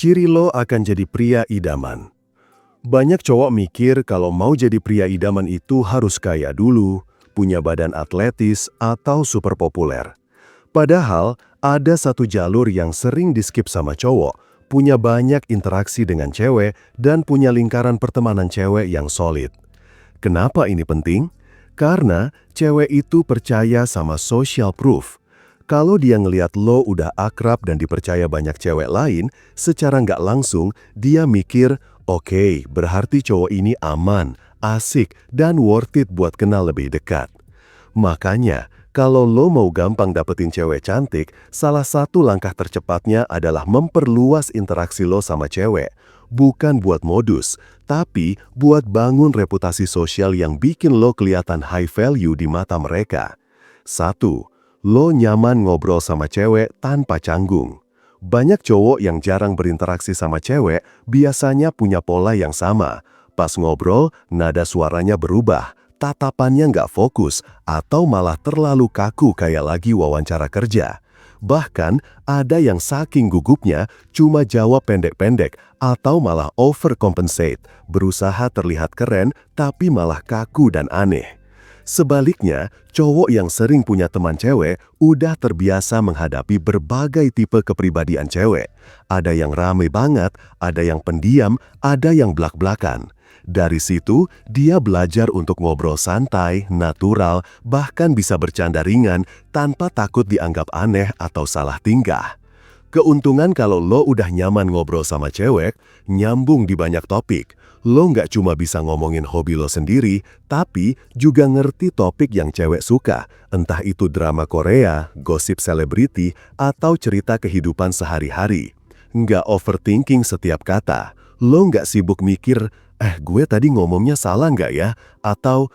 Ciri lo akan jadi pria idaman. Banyak cowok mikir kalau mau jadi pria idaman itu harus kaya dulu, punya badan atletis, atau super populer. Padahal, ada satu jalur yang sering di-skip sama cowok, punya banyak interaksi dengan cewek, dan punya lingkaran pertemanan cewek yang solid. Kenapa ini penting? Karena cewek itu percaya sama social proof. Kalau dia ngeliat lo udah akrab dan dipercaya banyak cewek lain, secara nggak langsung dia mikir, oke, berarti cowok ini aman, asik, dan worth it buat kenal lebih dekat. Makanya, kalau lo mau gampang dapetin cewek cantik, salah satu langkah tercepatnya adalah memperluas interaksi lo sama cewek. Bukan buat modus, tapi buat bangun reputasi sosial yang bikin lo kelihatan high value di mata mereka. 1. Lo nyaman ngobrol sama cewek tanpa canggung. Banyak cowok yang jarang berinteraksi sama cewek biasanya punya pola yang sama. Pas ngobrol, nada suaranya berubah, tatapannya nggak fokus, atau malah terlalu kaku kayak lagi wawancara kerja. Bahkan, ada yang saking gugupnya cuma jawab pendek-pendek atau malah overcompensate, berusaha terlihat keren tapi malah kaku dan aneh. Sebaliknya, cowok yang sering punya teman cewek udah terbiasa menghadapi berbagai tipe kepribadian cewek. Ada yang rame banget, ada yang pendiam, ada yang blak-blakan. Dari situ, dia belajar untuk ngobrol santai, natural, bahkan bisa bercanda ringan tanpa takut dianggap aneh atau salah tingkah. Keuntungan kalau lo udah nyaman ngobrol sama cewek, nyambung di banyak topik. Lo nggak cuma bisa ngomongin hobi lo sendiri, tapi juga ngerti topik yang cewek suka, entah itu drama Korea, gosip selebriti, atau cerita kehidupan sehari-hari. Nggak overthinking setiap kata. Lo nggak sibuk mikir, gue tadi ngomongnya salah nggak ya? Atau,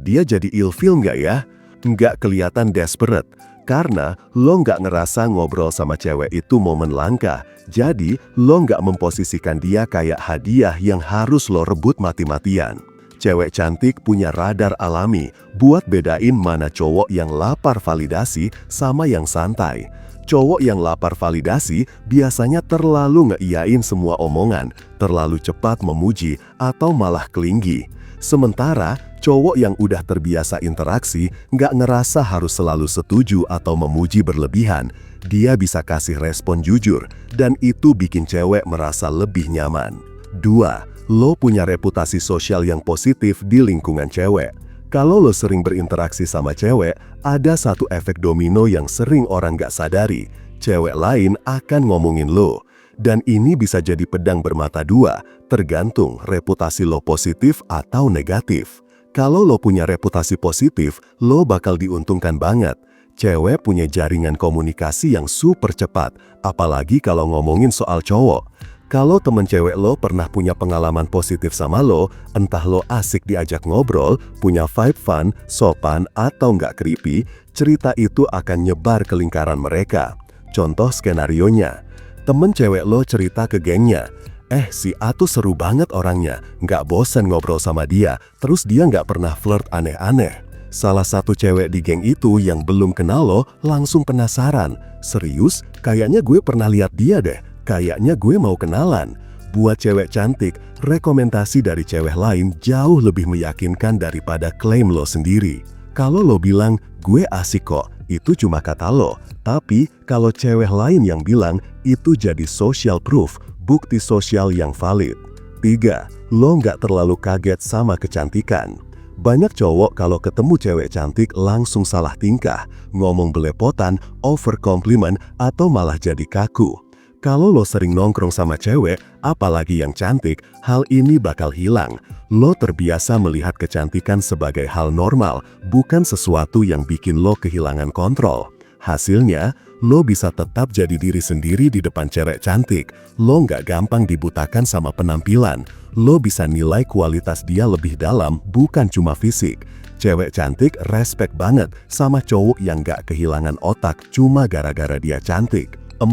dia jadi ilfil nggak ya? Nggak kelihatan desperate. Karena lo nggak ngerasa ngobrol sama cewek itu momen langka, jadi lo nggak memposisikan dia kayak hadiah yang harus lo rebut mati-matian. Cewek cantik punya radar alami buat bedain mana cowok yang lapar validasi sama yang santai. Cowok yang lapar validasi biasanya terlalu ngeiyain semua omongan, terlalu cepat memuji atau malah kelinggi. Sementara cowok yang udah terbiasa interaksi nggak ngerasa harus selalu setuju atau memuji berlebihan. Dia bisa kasih respon jujur dan itu bikin cewek merasa lebih nyaman. 2. Lo punya reputasi sosial yang positif di lingkungan cewek. Kalau lo sering berinteraksi sama cewek, ada satu efek domino yang sering orang nggak sadari. Cewek lain akan ngomongin lo. Dan ini bisa jadi pedang bermata dua, tergantung reputasi lo positif atau negatif. Kalau lo punya reputasi positif, lo bakal diuntungkan banget. Cewek punya jaringan komunikasi yang super cepat, apalagi kalau ngomongin soal cowok. Kalau temen cewek lo pernah punya pengalaman positif sama lo, entah lo asik diajak ngobrol, punya vibe fun, sopan, atau nggak creepy, cerita itu akan nyebar ke lingkaran mereka. Contoh skenarionya, temen cewek lo cerita ke gengnya, si A tuh seru banget orangnya, nggak bosan ngobrol sama dia, terus dia nggak pernah flirt aneh-aneh. Salah satu cewek di geng itu yang belum kenal lo langsung penasaran, serius? Kayaknya gue pernah lihat dia deh, kayaknya gue mau kenalan. Buat cewek cantik, rekomendasi dari cewek lain jauh lebih meyakinkan daripada klaim lo sendiri. Kalau lo bilang, gue asik kok, itu cuma kata lo. Tapi kalau cewek lain yang bilang, itu jadi social proof, bukti sosial yang valid. 3. Lo nggak terlalu kaget sama kecantikan. Banyak cowok kalau ketemu cewek cantik langsung salah tingkah, ngomong belepotan, over compliment, atau malah jadi kaku. Kalau lo sering nongkrong sama cewek, apalagi yang cantik, hal ini bakal hilang. Lo terbiasa melihat kecantikan sebagai hal normal, bukan sesuatu yang bikin lo kehilangan kontrol. Hasilnya, lo bisa tetap jadi diri sendiri di depan cewek cantik. Lo nggak gampang dibutakan sama penampilan. Lo bisa nilai kualitas dia lebih dalam, bukan cuma fisik. Cewek cantik respect banget sama cowok yang nggak kehilangan otak cuma gara-gara dia cantik. 4.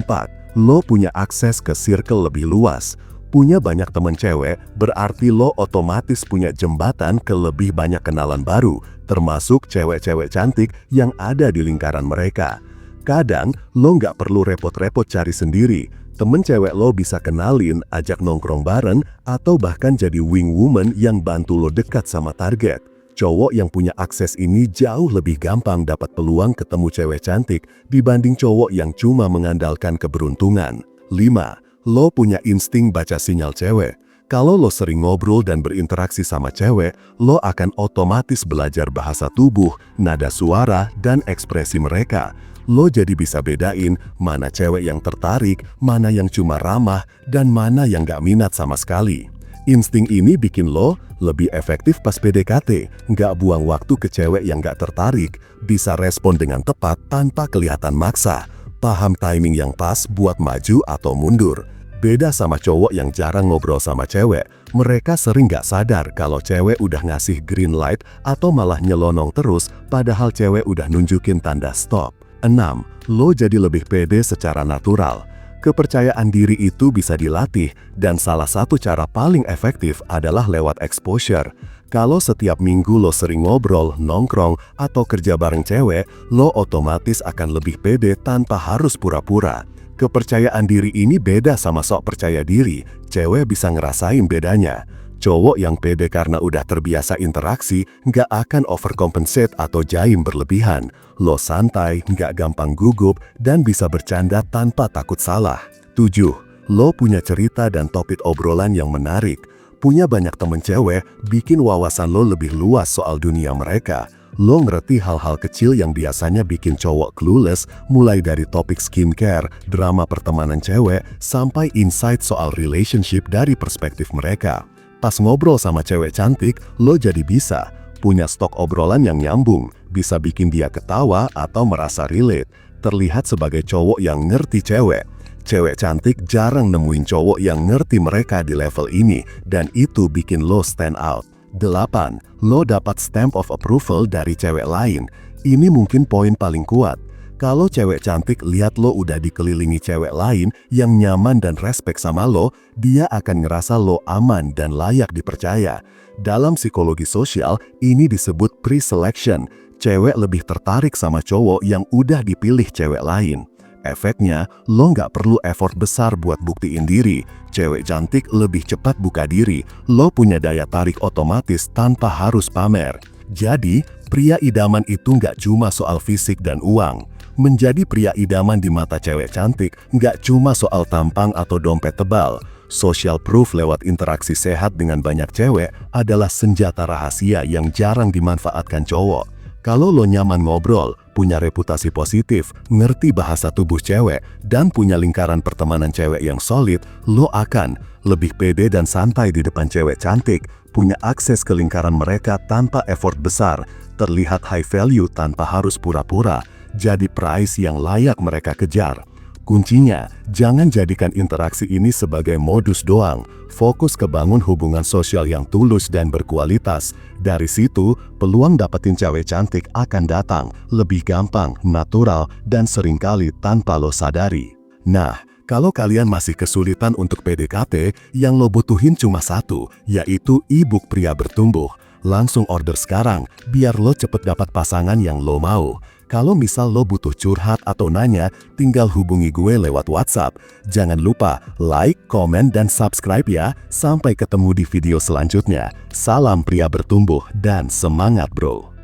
Lo punya akses ke circle lebih luas. Punya banyak temen cewek, berarti lo otomatis punya jembatan ke lebih banyak kenalan baru, termasuk cewek-cewek cantik yang ada di lingkaran mereka. Kadang, lo nggak perlu repot-repot cari sendiri. Temen cewek lo bisa kenalin, ajak nongkrong bareng, atau bahkan jadi wing woman yang bantu lo dekat sama target. Cowok yang punya akses ini jauh lebih gampang dapat peluang ketemu cewek cantik dibanding cowok yang cuma mengandalkan keberuntungan. 5. Lo punya insting baca sinyal cewek. Kalau lo sering ngobrol dan berinteraksi sama cewek, lo akan otomatis belajar bahasa tubuh, nada suara, dan ekspresi mereka. Lo jadi bisa bedain mana cewek yang tertarik, mana yang cuma ramah, dan mana yang gak minat sama sekali. Insting ini bikin lo lebih efektif pas PDKT, gak buang waktu ke cewek yang gak tertarik, bisa respon dengan tepat tanpa kelihatan maksa, paham timing yang pas buat maju atau mundur. Beda sama cowok yang jarang ngobrol sama cewek, mereka sering gak sadar kalau cewek udah ngasih green light atau malah nyelonong terus padahal cewek udah nunjukin tanda stop. 6. Lo jadi lebih pede secara natural. Kepercayaan diri itu bisa dilatih dan salah satu cara paling efektif adalah lewat exposure. Kalau setiap minggu lo sering ngobrol, nongkrong, atau kerja bareng cewek, lo otomatis akan lebih pede tanpa harus pura-pura. Kepercayaan diri ini beda sama sok percaya diri, cewek bisa ngerasain bedanya. Cowok yang pede karena udah terbiasa interaksi, nggak akan overcompensate atau jaim berlebihan. Lo santai, nggak gampang gugup, dan bisa bercanda tanpa takut salah. 7. Lo punya cerita dan topik obrolan yang menarik. Punya banyak temen cewek, bikin wawasan lo lebih luas soal dunia mereka. Lo ngerti hal-hal kecil yang biasanya bikin cowok clueless, mulai dari topik skincare, drama pertemanan cewek, sampai insight soal relationship dari perspektif mereka. Pas ngobrol sama cewek cantik, lo jadi bisa punya stok obrolan yang nyambung, bisa bikin dia ketawa atau merasa relate, terlihat sebagai cowok yang ngerti cewek. Cewek cantik jarang nemuin cowok yang ngerti mereka di level ini, dan itu bikin lo stand out. 8. Lo dapat stamp of approval dari cewek lain. Ini mungkin poin paling kuat. Kalau cewek cantik lihat lo udah dikelilingi cewek lain yang nyaman dan respect sama lo, dia akan ngerasa lo aman dan layak dipercaya. Dalam psikologi sosial, ini disebut pre-selection. Cewek lebih tertarik sama cowok yang udah dipilih cewek lain. Efeknya, lo nggak perlu effort besar buat buktiin diri. Cewek cantik lebih cepat buka diri. Lo punya daya tarik otomatis tanpa harus pamer. Jadi, pria idaman itu nggak cuma soal fisik dan uang. Menjadi pria idaman di mata cewek cantik nggak cuma soal tampang atau dompet tebal. Social proof lewat interaksi sehat dengan banyak cewek adalah senjata rahasia yang jarang dimanfaatkan cowok. Kalau lo nyaman ngobrol, punya reputasi positif, ngerti bahasa tubuh cewek, dan punya lingkaran pertemanan cewek yang solid, lo akan lebih pede dan santai di depan cewek cantik, punya akses ke lingkaran mereka tanpa effort besar, terlihat high value tanpa harus pura-pura, jadi prize yang layak mereka kejar. Kuncinya, jangan jadikan interaksi ini sebagai modus doang. Fokus ke bangun hubungan sosial yang tulus dan berkualitas. Dari situ, peluang dapetin cewek cantik akan datang, lebih gampang, natural, dan seringkali tanpa lo sadari. Nah, kalau kalian masih kesulitan untuk PDKT, yang lo butuhin cuma satu, yaitu e-book Pria Bertumbuh. Langsung order sekarang, biar lo cepet dapat pasangan yang lo mau. Kalau misal lo butuh curhat atau nanya, tinggal hubungi gue lewat WhatsApp. Jangan lupa like, komen, dan subscribe ya. Sampai ketemu di video selanjutnya. Salam pria bertumbuh dan semangat bro.